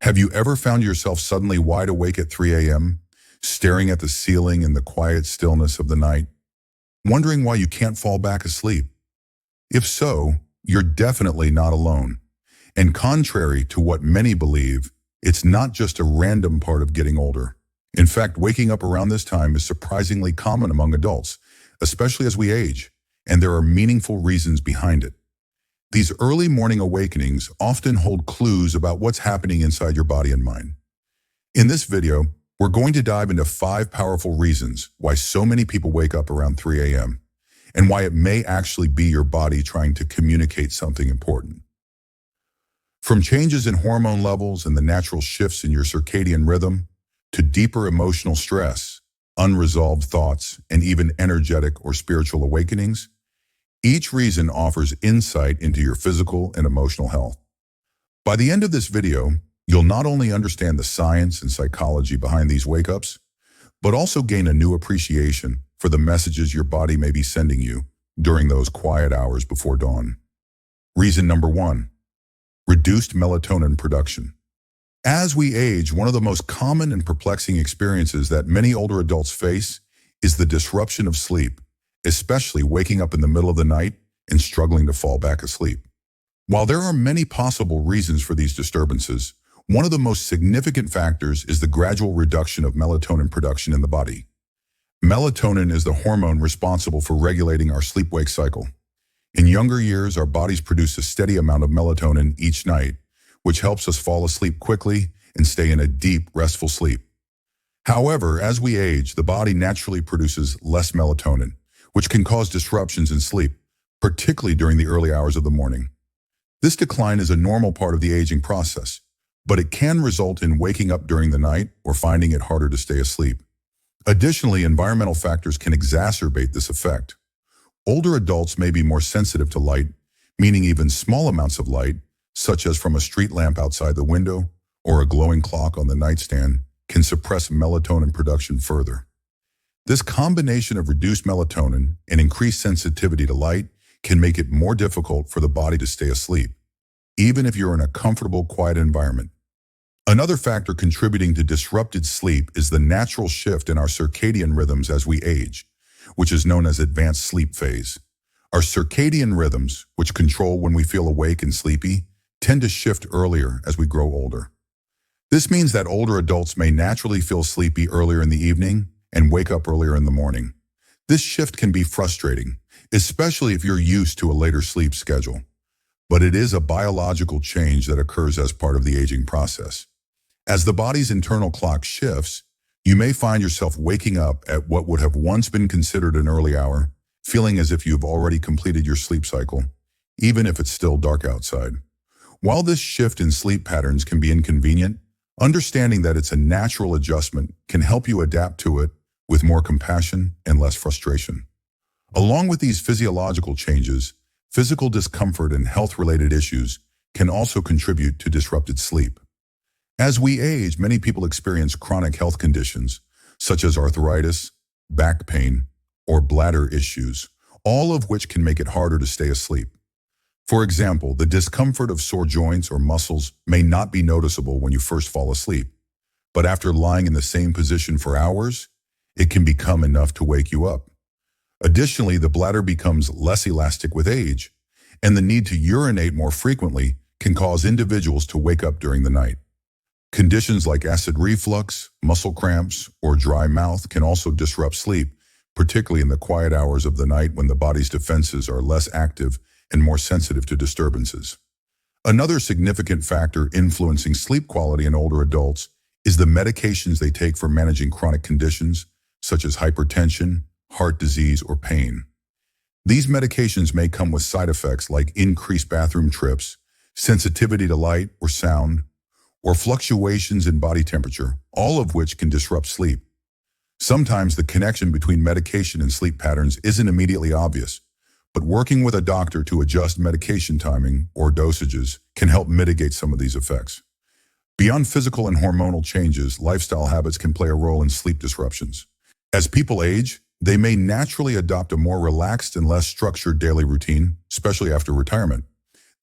Have you ever found yourself suddenly wide awake at 3 a.m., staring at the ceiling in the quiet stillness of the night, wondering why you can't fall back asleep? If so, you're definitely not alone. And contrary to what many believe, it's not just a random part of getting older. In fact, waking up around this time is surprisingly common among adults, especially as we age, and there are meaningful reasons behind it. These early morning awakenings often hold clues about what's happening inside your body and mind. In this video, we're going to dive into 5 powerful reasons why so many people wake up around 3 a.m. and why it may actually be your body trying to communicate something important. From changes in hormone levels and the natural shifts in your circadian rhythm, to deeper emotional stress, unresolved thoughts, and even energetic or spiritual awakenings, each reason offers insight into your physical and emotional health. By the end of this video, you'll not only understand the science and psychology behind these wake-ups, but also gain a new appreciation for the messages your body may be sending you during those quiet hours before dawn. Reason number 1, reduced melatonin production. As we age, one of the most common and perplexing experiences that many older adults face is the disruption of sleep, especially waking up in the middle of the night and struggling to fall back asleep. While there are many possible reasons for these disturbances, one of the most significant factors is the gradual reduction of melatonin production in the body. Melatonin is the hormone responsible for regulating our sleep-wake cycle. In younger years, our bodies produce a steady amount of melatonin each night, which helps us fall asleep quickly and stay in a deep, restful sleep. However, as we age, the body naturally produces less melatonin, which can cause disruptions in sleep, particularly during the early hours of the morning. This decline is a normal part of the aging process, but it can result in waking up during the night or finding it harder to stay asleep. Additionally, environmental factors can exacerbate this effect. Older adults may be more sensitive to light, meaning even small amounts of light, such as from a street lamp outside the window or a glowing clock on the nightstand, can suppress melatonin production further. This combination of reduced melatonin and increased sensitivity to light can make it more difficult for the body to stay asleep, even if you're in a comfortable, quiet environment. Another factor contributing to disrupted sleep is the natural shift in our circadian rhythms as we age, which is known as advanced sleep phase. Our circadian rhythms, which control when we feel awake and sleepy, tend to shift earlier as we grow older. This means that older adults may naturally feel sleepy earlier in the evening and wake up earlier in the morning. This shift can be frustrating, especially if you're used to a later sleep schedule. But it is a biological change that occurs as part of the aging process. As the body's internal clock shifts, you may find yourself waking up at what would have once been considered an early hour, feeling as if you've already completed your sleep cycle, even if it's still dark outside. While this shift in sleep patterns can be inconvenient, understanding that it's a natural adjustment can help you adapt to it with more compassion and less frustration. Along with these physiological changes, physical discomfort and health-related issues can also contribute to disrupted sleep. As we age, many people experience chronic health conditions, such as arthritis, back pain, or bladder issues, all of which can make it harder to stay asleep. For example, the discomfort of sore joints or muscles may not be noticeable when you first fall asleep, but after lying in the same position for hours, it can become enough to wake you up. Additionally, the bladder becomes less elastic with age, and the need to urinate more frequently can cause individuals to wake up during the night. Conditions like acid reflux, muscle cramps, or dry mouth can also disrupt sleep, particularly in the quiet hours of the night when the body's defenses are less active and more sensitive to disturbances. Another significant factor influencing sleep quality in older adults is the medications they take for managing chronic conditions, such as hypertension, heart disease, or pain. These medications may come with side effects like increased bathroom trips, sensitivity to light or sound, or fluctuations in body temperature, all of which can disrupt sleep. Sometimes the connection between medication and sleep patterns isn't immediately obvious, but working with a doctor to adjust medication timing or dosages can help mitigate some of these effects. Beyond physical and hormonal changes, lifestyle habits can play a role in sleep disruptions. As people age, they may naturally adopt a more relaxed and less structured daily routine, especially after retirement.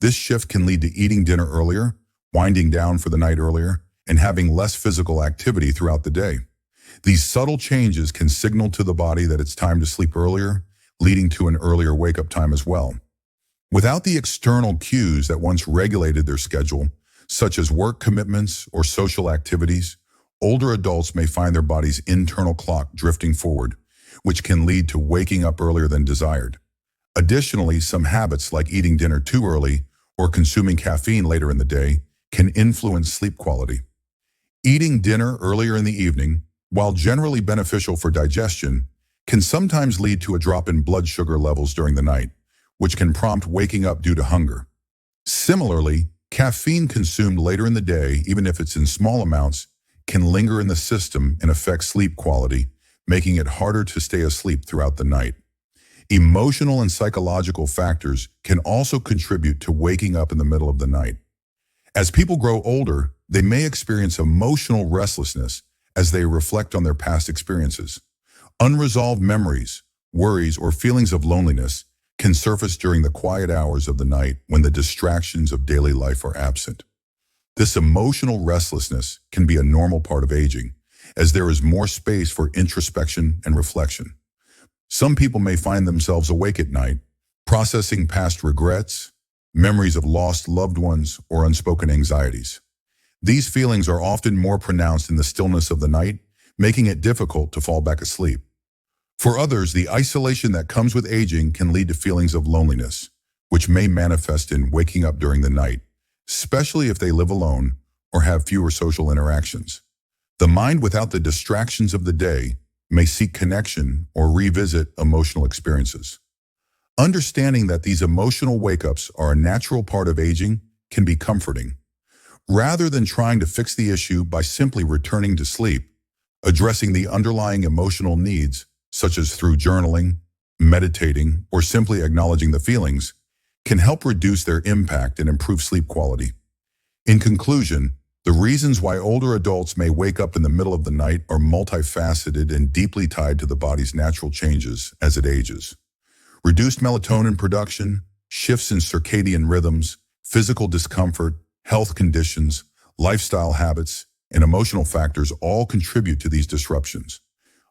This shift can lead to eating dinner earlier, winding down for the night earlier, and having less physical activity throughout the day. These subtle changes can signal to the body that it's time to sleep earlier, leading to an earlier wake-up time as well. Without the external cues that once regulated their schedule, such as work commitments or social activities, older adults may find their body's internal clock drifting forward, which can lead to waking up earlier than desired. Additionally, some habits like eating dinner too early or consuming caffeine later in the day can influence sleep quality. Eating dinner earlier in the evening, while generally beneficial for digestion, can sometimes lead to a drop in blood sugar levels during the night, which can prompt waking up due to hunger. Similarly, caffeine consumed later in the day, even if it's in small amounts, can linger in the system and affect sleep quality, making it harder to stay asleep throughout the night. Emotional and psychological factors can also contribute to waking up in the middle of the night. As people grow older, they may experience emotional restlessness as they reflect on their past experiences. Unresolved memories, worries, or feelings of loneliness can surface during the quiet hours of the night when the distractions of daily life are absent. This emotional restlessness can be a normal part of aging, as there is more space for introspection and reflection. Some people may find themselves awake at night, processing past regrets, memories of lost loved ones, or unspoken anxieties. These feelings are often more pronounced in the stillness of the night, making it difficult to fall back asleep. For others, the isolation that comes with aging can lead to feelings of loneliness, which may manifest in waking up during the night, especially if they live alone or have fewer social interactions. The mind, without the distractions of the day, may seek connection or revisit emotional experiences. Understanding that these emotional wake-ups are a natural part of aging can be comforting. Rather than trying to fix the issue by simply returning to sleep, addressing the underlying emotional needs, such as through journaling, meditating, or simply acknowledging the feelings, can help reduce their impact and improve sleep quality. In conclusion, the reasons why older adults may wake up in the middle of the night are multifaceted and deeply tied to the body's natural changes as it ages. Reduced melatonin production, shifts in circadian rhythms, physical discomfort, health conditions, lifestyle habits, and emotional factors all contribute to these disruptions.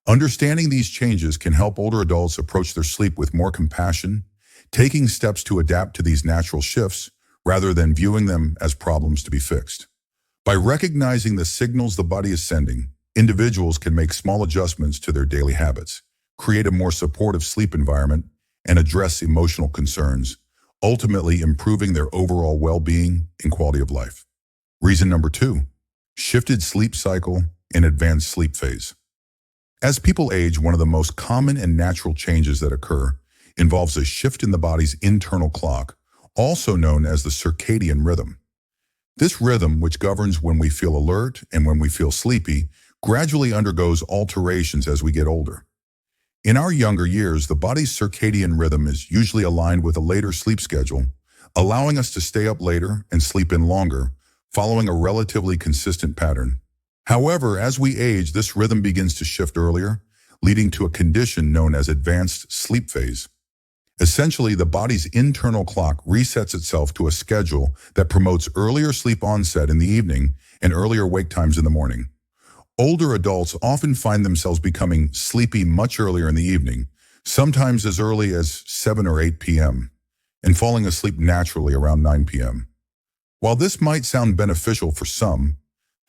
Understanding these changes can help older adults approach their sleep with more compassion, taking steps to adapt to these natural shifts rather than viewing them as problems to be fixed. By recognizing the signals the body is sending, individuals can make small adjustments to their daily habits, create a more supportive sleep environment, and address emotional concerns, ultimately improving their overall well-being and quality of life. Reason number 2, shifted sleep cycle and advanced sleep phase. As people age, one of the most common and natural changes that occur involves a shift in the body's internal clock, also known as the circadian rhythm. This rhythm, which governs when we feel alert and when we feel sleepy, gradually undergoes alterations as we get older. In our younger years, the body's circadian rhythm is usually aligned with a later sleep schedule, allowing us to stay up later and sleep in longer, following a relatively consistent pattern. However, as we age, this rhythm begins to shift earlier, leading to a condition known as advanced sleep phase. Essentially, the body's internal clock resets itself to a schedule that promotes earlier sleep onset in the evening and earlier wake times in the morning. Older adults often find themselves becoming sleepy much earlier in the evening, sometimes as early as 7 or 8 p.m., and falling asleep naturally around 9 p.m. While this might sound beneficial for some,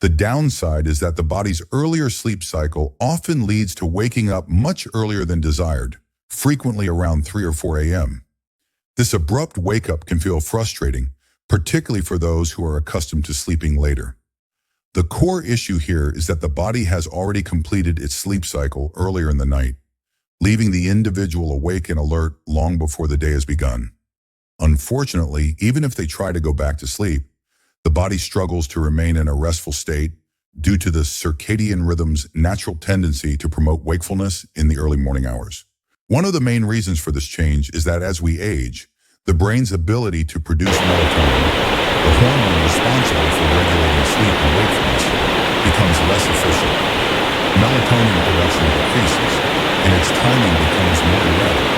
the downside is that the body's earlier sleep cycle often leads to waking up much earlier than desired, frequently around 3 or 4 a.m. This abrupt wake-up can feel frustrating, particularly for those who are accustomed to sleeping later. The core issue here is that the body has already completed its sleep cycle earlier in the night, leaving the individual awake and alert long before the day has begun. Unfortunately, even if they try to go back to sleep, the body struggles to remain in a restful state due to the circadian rhythm's natural tendency to promote wakefulness in the early morning hours. One of the main reasons for this change is that as we age, the brain's ability to produce melatonin, the hormone responsible for regulating sleep and wakefulness, becomes less efficient. Melatonin production decreases, and its timing becomes more erratic,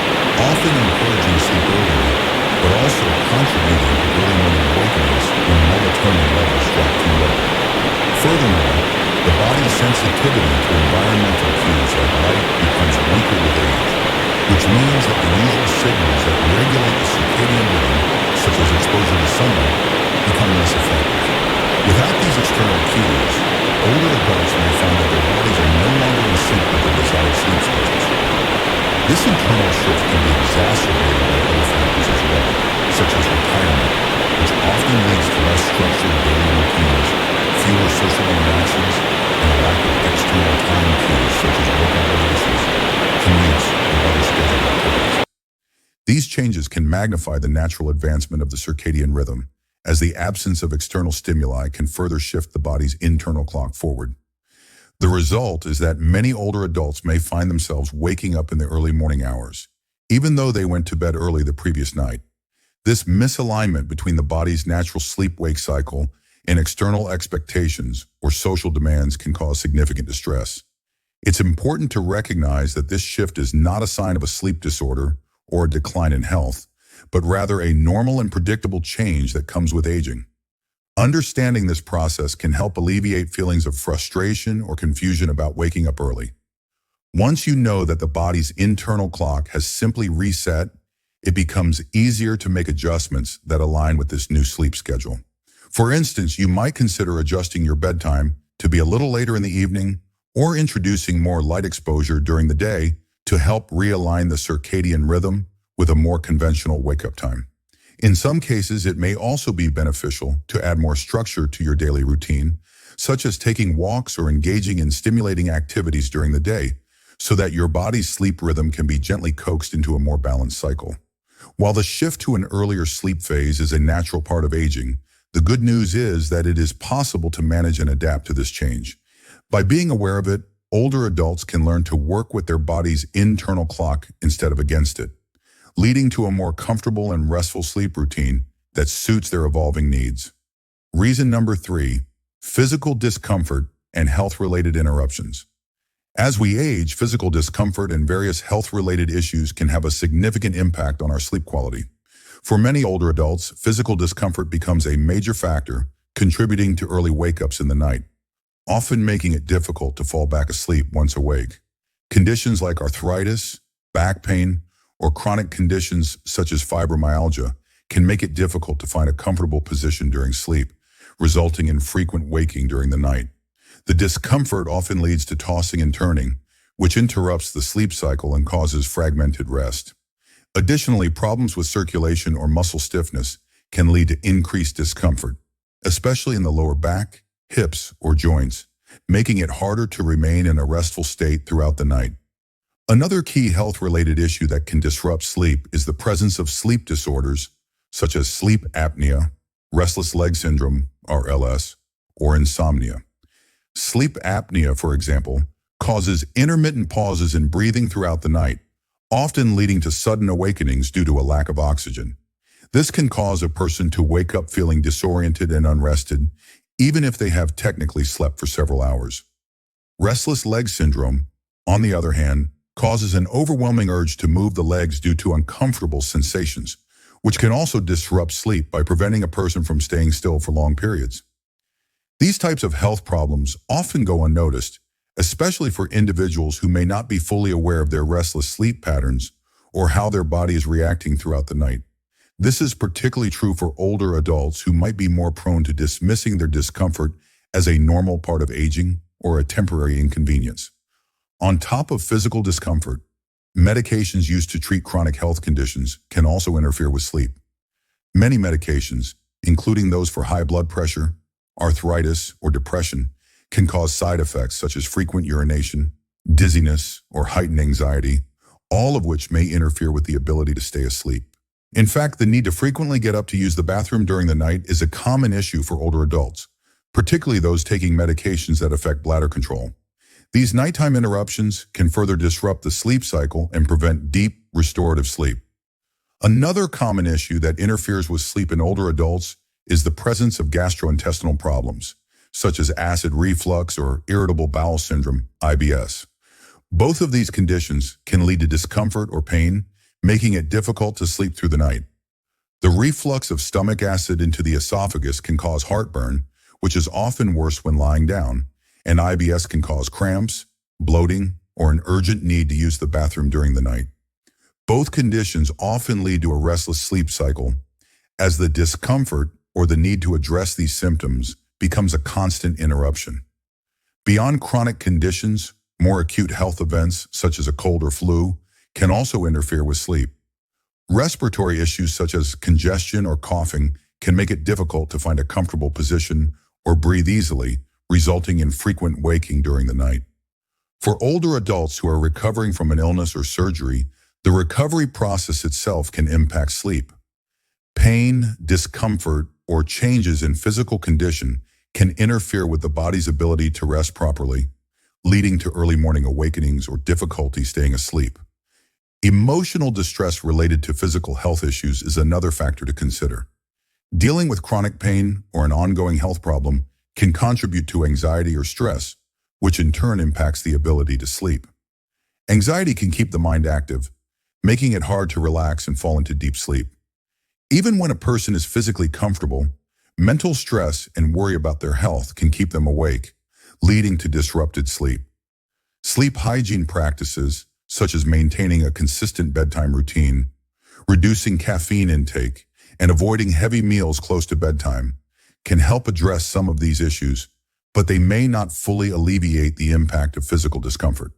often encouraging sleep earlier, but also contributing to early morning awakenings when melatonin levels drop too low. Furthermore, the body's sensitivity to environmental cues like light becomes weaker with age, which means that the usual signals that regulate the circadian rhythm, such as exposure to sunlight, become less effective. Without these external cues, older adults may find that their bodies are no longer in sync with their desired sleep schedules. This internal shift can be exacerbated by other factors as well, such as retirement, which often leads to less structured daily routines, fewer social interactions, and a lack of external time cues such as work obligations, commutes, or other scheduled activities. These changes can magnify the natural advancement of the circadian rhythm, as the absence of external stimuli can further shift the body's internal clock forward. The result is that many older adults may find themselves waking up in the early morning hours, even though they went to bed early the previous night. This misalignment between the body's natural sleep-wake cycle and external expectations or social demands can cause significant distress. It's important to recognize that this shift is not a sign of a sleep disorder or a decline in health, but rather a normal and predictable change that comes with aging. Understanding this process can help alleviate feelings of frustration or confusion about waking up early. Once you know that the body's internal clock has simply reset, it becomes easier to make adjustments that align with this new sleep schedule. For instance, you might consider adjusting your bedtime to be a little later in the evening or introducing more light exposure during the day to help realign the circadian rhythm with a more conventional wake-up time. In some cases, it may also be beneficial to add more structure to your daily routine, such as taking walks or engaging in stimulating activities during the day, so that your body's sleep rhythm can be gently coaxed into a more balanced cycle. While the shift to an earlier sleep phase is a natural part of aging, the good news is that it is possible to manage and adapt to this change. By being aware of it, older adults can learn to work with their body's internal clock instead of against it, leading to a more comfortable and restful sleep routine that suits their evolving needs. Reason number 3, physical discomfort and health-related interruptions. As we age, physical discomfort and various health-related issues can have a significant impact on our sleep quality. For many older adults, physical discomfort becomes a major factor, contributing to early wake-ups in the night, often making it difficult to fall back asleep once awake. Conditions like arthritis, back pain, or chronic conditions such as fibromyalgia can make it difficult to find a comfortable position during sleep, resulting in frequent waking during the night. The discomfort often leads to tossing and turning, which interrupts the sleep cycle and causes fragmented rest. Additionally, problems with circulation or muscle stiffness can lead to increased discomfort, especially in the lower back, hips, or joints, making it harder to remain in a restful state throughout the night. Another key health-related issue that can disrupt sleep is the presence of sleep disorders such as sleep apnea, restless leg syndrome, RLS, or insomnia. Sleep apnea, for example, causes intermittent pauses in breathing throughout the night, often leading to sudden awakenings due to a lack of oxygen. This can cause a person to wake up feeling disoriented and unrested, even if they have technically slept for several hours. Restless leg syndrome, on the other hand, causes an overwhelming urge to move the legs due to uncomfortable sensations, which can also disrupt sleep by preventing a person from staying still for long periods. These types of health problems often go unnoticed, especially for individuals who may not be fully aware of their restless sleep patterns or how their body is reacting throughout the night. This is particularly true for older adults who might be more prone to dismissing their discomfort as a normal part of aging or a temporary inconvenience. On top of physical discomfort, medications used to treat chronic health conditions can also interfere with sleep. Many medications, including those for high blood pressure, arthritis, or depression, can cause side effects such as frequent urination, dizziness, or heightened anxiety, all of which may interfere with the ability to stay asleep. In fact, the need to frequently get up to use the bathroom during the night is a common issue for older adults, particularly those taking medications that affect bladder control. These nighttime interruptions can further disrupt the sleep cycle and prevent deep, restorative sleep. Another common issue that interferes with sleep in older adults is the presence of gastrointestinal problems, such as acid reflux or irritable bowel syndrome, IBS. Both of these conditions can lead to discomfort or pain, making it difficult to sleep through the night. The reflux of stomach acid into the esophagus can cause heartburn, which is often worse when lying down, and IBS can cause cramps, bloating, or an urgent need to use the bathroom during the night. Both conditions often lead to a restless sleep cycle, as the discomfort or the need to address these symptoms becomes a constant interruption. Beyond chronic conditions, more acute health events, such as a cold or flu, can also interfere with sleep. Respiratory issues such as congestion or coughing can make it difficult to find a comfortable position or breathe easily, resulting in frequent waking during the night. For older adults who are recovering from an illness or surgery, the recovery process itself can impact sleep. Pain, discomfort, or changes in physical condition can interfere with the body's ability to rest properly, leading to early morning awakenings or difficulty staying asleep. Emotional distress related to physical health issues is another factor to consider. Dealing with chronic pain or an ongoing health problem can contribute to anxiety or stress, which in turn impacts the ability to sleep. Anxiety can keep the mind active, making it hard to relax and fall into deep sleep. Even when a person is physically comfortable, mental stress and worry about their health can keep them awake, leading to disrupted sleep. Sleep hygiene practices, such as maintaining a consistent bedtime routine, reducing caffeine intake, and avoiding heavy meals close to bedtime, can help address some of these issues, but they may not fully alleviate the impact of physical discomfort.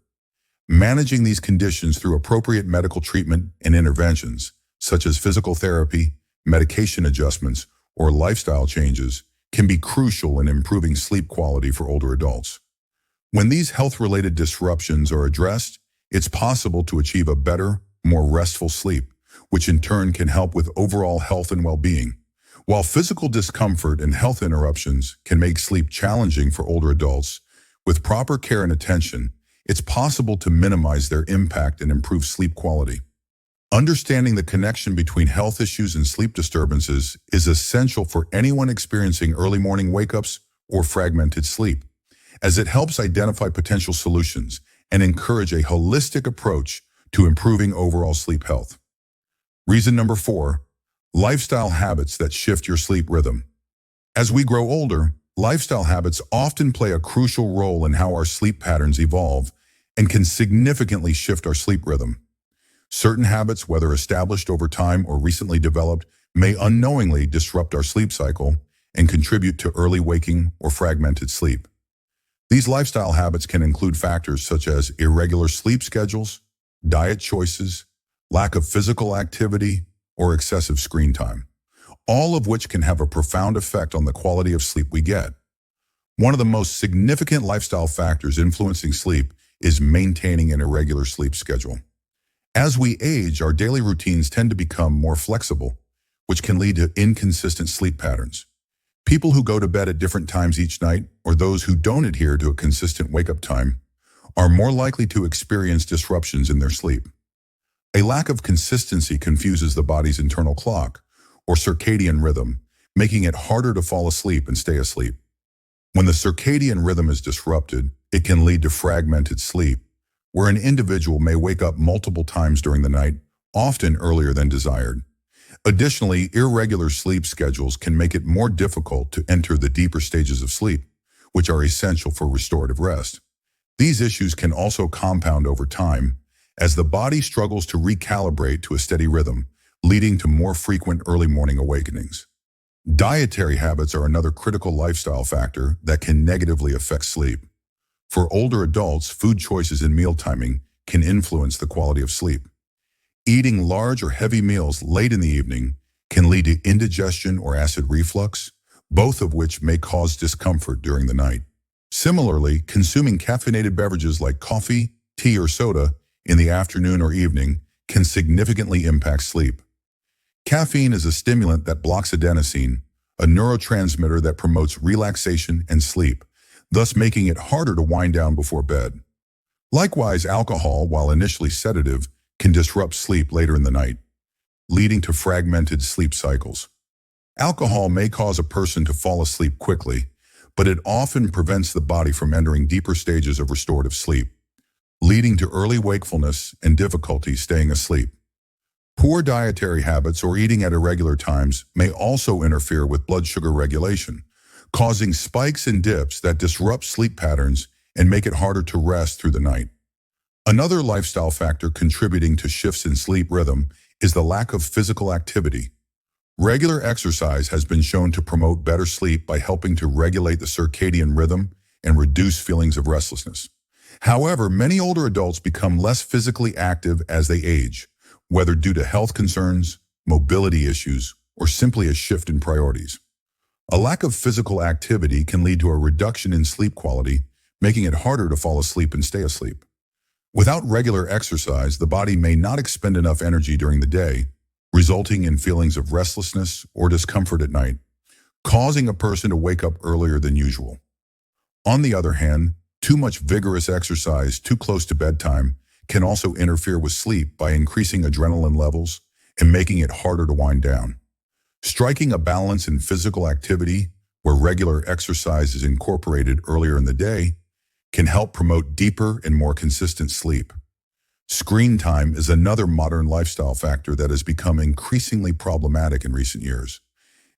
Managing these conditions through appropriate medical treatment and interventions, such as physical therapy, medication adjustments, or lifestyle changes, can be crucial in improving sleep quality for older adults. When these health-related disruptions are addressed, it's possible to achieve a better, more restful sleep, which in turn can help with overall health and well-being. While physical discomfort and health interruptions can make sleep challenging for older adults, with proper care and attention, it's possible to minimize their impact and improve sleep quality. Understanding the connection between health issues and sleep disturbances is essential for anyone experiencing early morning wake-ups or fragmented sleep, as it helps identify potential solutions and encourage a holistic approach to improving overall sleep health. Reason number 4, lifestyle habits that shift your sleep rhythm. As we grow older, lifestyle habits often play a crucial role in how our sleep patterns evolve and can significantly shift our sleep rhythm. Certain habits, whether established over time or recently developed, may unknowingly disrupt our sleep cycle and contribute to early waking or fragmented sleep. These lifestyle habits can include factors such as irregular sleep schedules, diet choices, lack of physical activity, or excessive screen time, all of which can have a profound effect on the quality of sleep we get. One of the most significant lifestyle factors influencing sleep is maintaining an irregular sleep schedule. As we age, our daily routines tend to become more flexible, which can lead to inconsistent sleep patterns. People who go to bed at different times each night, or those who don't adhere to a consistent wake-up time, are more likely to experience disruptions in their sleep. A lack of consistency confuses the body's internal clock, or circadian rhythm, making it harder to fall asleep and stay asleep. When the circadian rhythm is disrupted, it can lead to fragmented sleep, where an individual may wake up multiple times during the night, often earlier than desired. Additionally, irregular sleep schedules can make it more difficult to enter the deeper stages of sleep, which are essential for restorative rest. These issues can also compound over time, as the body struggles to recalibrate to a steady rhythm, leading to more frequent early morning awakenings. Dietary habits are another critical lifestyle factor that can negatively affect sleep. For older adults, food choices and meal timing can influence the quality of sleep. Eating large or heavy meals late in the evening can lead to indigestion or acid reflux, both of which may cause discomfort during the night. Similarly, consuming caffeinated beverages like coffee, tea, or soda in the afternoon or evening can significantly impact sleep. Caffeine is a stimulant that blocks adenosine, a neurotransmitter that promotes relaxation and sleep, thus making it harder to wind down before bed. Likewise, alcohol, while initially sedative, can disrupt sleep later in the night, leading to fragmented sleep cycles. Alcohol may cause a person to fall asleep quickly, but it often prevents the body from entering deeper stages of restorative sleep, leading to early wakefulness and difficulty staying asleep. Poor dietary habits or eating at irregular times may also interfere with blood sugar regulation, causing spikes and dips that disrupt sleep patterns and make it harder to rest through the night. Another lifestyle factor contributing to shifts in sleep rhythm is the lack of physical activity. Regular exercise has been shown to promote better sleep by helping to regulate the circadian rhythm and reduce feelings of restlessness. However, many older adults become less physically active as they age, whether due to health concerns, mobility issues, or simply a shift in priorities. A lack of physical activity can lead to a reduction in sleep quality, making it harder to fall asleep and stay asleep. Without regular exercise, the body may not expend enough energy during the day, resulting in feelings of restlessness or discomfort at night, causing a person to wake up earlier than usual. On the other hand, too much vigorous exercise too close to bedtime can also interfere with sleep by increasing adrenaline levels and making it harder to wind down. Striking a balance in physical activity, where regular exercise is incorporated earlier in the day, can help promote deeper and more consistent sleep. Screen time is another modern lifestyle factor that has become increasingly problematic in recent years.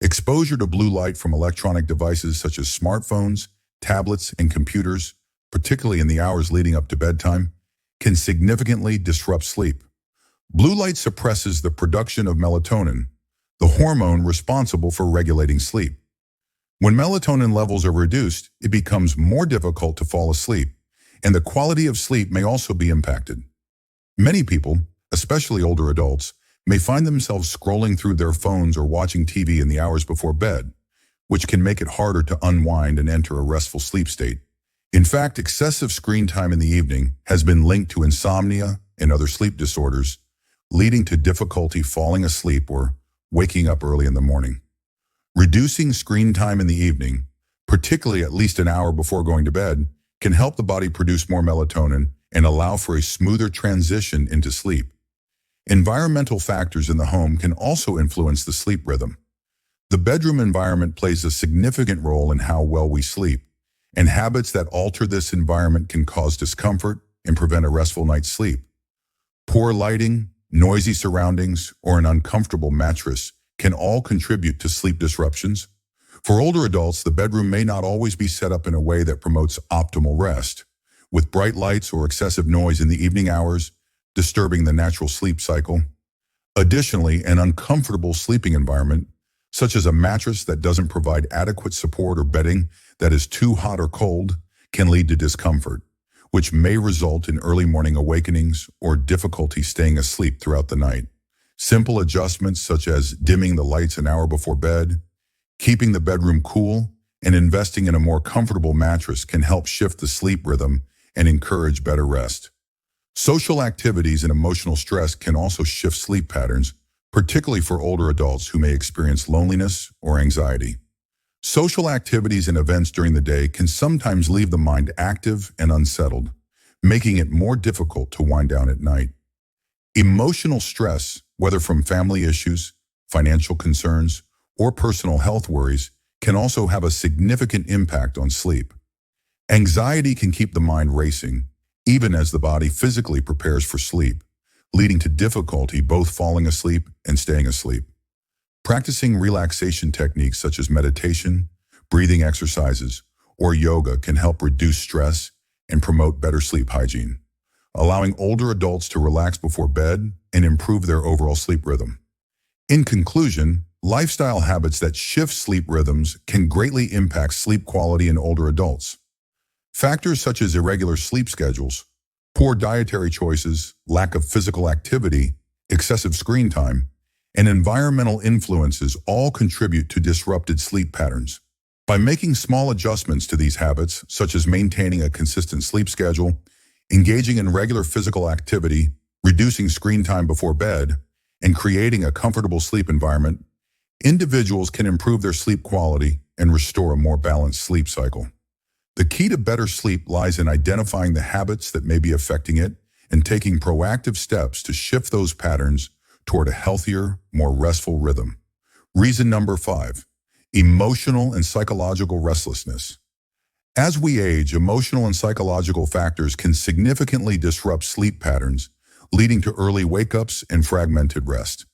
Exposure to blue light from electronic devices such as smartphones, tablets, and computers, particularly in the hours leading up to bedtime, can significantly disrupt sleep. Blue light suppresses the production of melatonin, the hormone responsible for regulating sleep. When melatonin levels are reduced, it becomes more difficult to fall asleep, and the quality of sleep may also be impacted. Many people, especially older adults, may find themselves scrolling through their phones or watching TV in the hours before bed, which can make it harder to unwind and enter a restful sleep state. In fact, excessive screen time in the evening has been linked to insomnia and other sleep disorders, leading to difficulty falling asleep or waking up early in the morning. Reducing screen time in the evening, particularly at least an hour before going to bed, can help the body produce more melatonin and allow for a smoother transition into sleep. Environmental factors in the home can also influence the sleep rhythm. The bedroom environment plays a significant role in how well we sleep, and habits that alter this environment can cause discomfort and prevent a restful night's sleep. Poor lighting, noisy surroundings, or an uncomfortable mattress can all contribute to sleep disruptions. For older adults, the bedroom may not always be set up in a way that promotes optimal rest, with bright lights or excessive noise in the evening hours, disturbing the natural sleep cycle. Additionally, an uncomfortable sleeping environment, such as a mattress that doesn't provide adequate support or bedding that is too hot or cold, can lead to discomfort, which may result in early morning awakenings or difficulty staying asleep throughout the night. Simple adjustments such as dimming the lights an hour before bed, keeping the bedroom cool, and investing in a more comfortable mattress can help shift the sleep rhythm and encourage better rest. Social activities and emotional stress can also shift sleep patterns, particularly for older adults who may experience loneliness or anxiety. Social activities and events during the day can sometimes leave the mind active and unsettled, making it more difficult to wind down at night. Emotional stress, whether from family issues, financial concerns, or personal health worries, can also have a significant impact on sleep. Anxiety can keep the mind racing, even as the body physically prepares for sleep, leading to difficulty both falling asleep and staying asleep. Practicing relaxation techniques such as meditation, breathing exercises, or yoga can help reduce stress and promote better sleep hygiene, allowing older adults to relax before bed and improve their overall sleep rhythm. In conclusion, lifestyle habits that shift sleep rhythms can greatly impact sleep quality in older adults. Factors such as irregular sleep schedules, poor dietary choices, lack of physical activity, excessive screen time, and environmental influences all contribute to disrupted sleep patterns. By making small adjustments to these habits, such as maintaining a consistent sleep schedule, engaging in regular physical activity, reducing screen time before bed, and creating a comfortable sleep environment, individuals can improve their sleep quality and restore a more balanced sleep cycle. The key to better sleep lies in identifying the habits that may be affecting it and taking proactive steps to shift those patterns toward a healthier, more restful rhythm. Reason number 5, emotional and psychological restlessness. As we age, emotional and psychological factors can significantly disrupt sleep patterns, leading to early wake-ups and fragmented rest.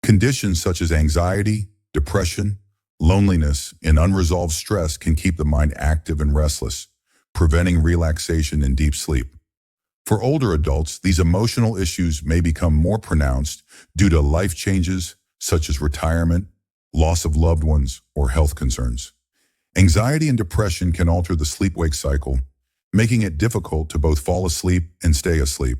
Conditions such as anxiety, depression, Loneliness and unresolved stress can keep the mind active and restless, preventing relaxation and deep sleep. For older adults, these emotional issues may become more pronounced due to life changes such as retirement, loss of loved ones, or health concerns. Anxiety and depression can alter the sleep-wake cycle, making it difficult to both fall asleep and stay asleep.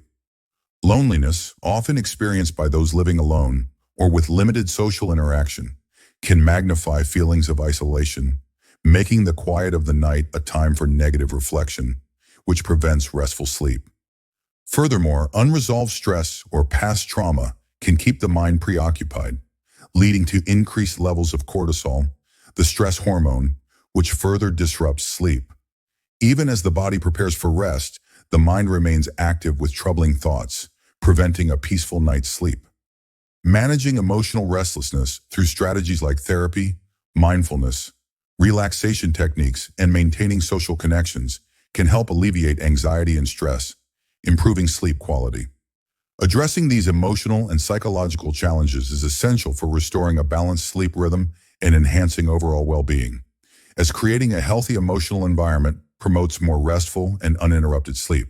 Loneliness, often experienced by those living alone or with limited social interaction, can magnify feelings of isolation, making the quiet of the night a time for negative reflection, which prevents restful sleep. Furthermore, unresolved stress or past trauma can keep the mind preoccupied, leading to increased levels of cortisol, the stress hormone, which further disrupts sleep. Even as the body prepares for rest, the mind remains active with troubling thoughts, preventing a peaceful night's sleep. Managing emotional restlessness through strategies like therapy, mindfulness, relaxation techniques, and maintaining social connections can help alleviate anxiety and stress, improving sleep quality. Addressing these emotional and psychological challenges is essential for restoring a balanced sleep rhythm and enhancing overall well-being, as creating a healthy emotional environment promotes more restful and uninterrupted sleep.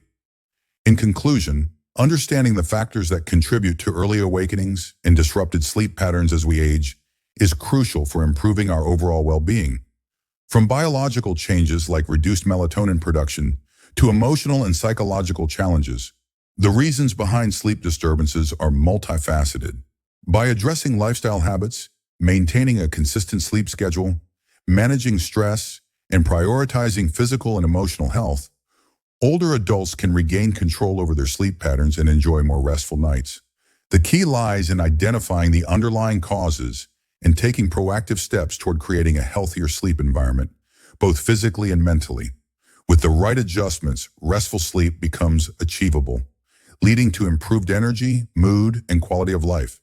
In conclusion, understanding the factors that contribute to early awakenings and disrupted sleep patterns as we age is crucial for improving our overall well-being. From biological changes like reduced melatonin production to emotional and psychological challenges, the reasons behind sleep disturbances are multifaceted. By addressing lifestyle habits, maintaining a consistent sleep schedule, managing stress, and prioritizing physical and emotional health, older adults can regain control over their sleep patterns and enjoy more restful nights. The key lies in identifying the underlying causes and taking proactive steps toward creating a healthier sleep environment, both physically and mentally. With the right adjustments, restful sleep becomes achievable, leading to improved energy, mood, and quality of life.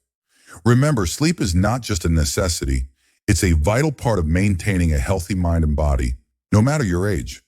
Remember, sleep is not just a necessity, it's a vital part of maintaining a healthy mind and body, no matter your age.